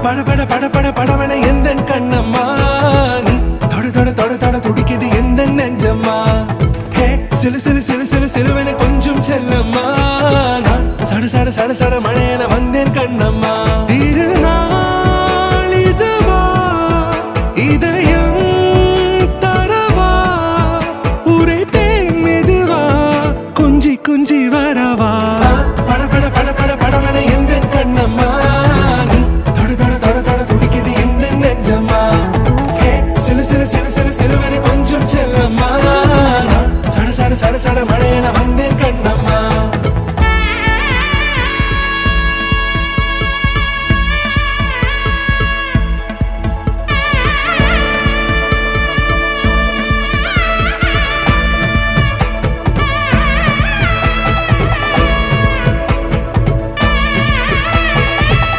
பட பட பட பட படவன எந்த கண்ணம்மா நீ தொட தொட தொட தொட துடிக்குது எந்த நெஞ்சம்மா ஹே சிலு சிலு சிலு சிலு சிலுவன கொஞ்சம் செல்லம்மா நான் சட சட சட சட மழையன வந்தேன் கண்ணம்மா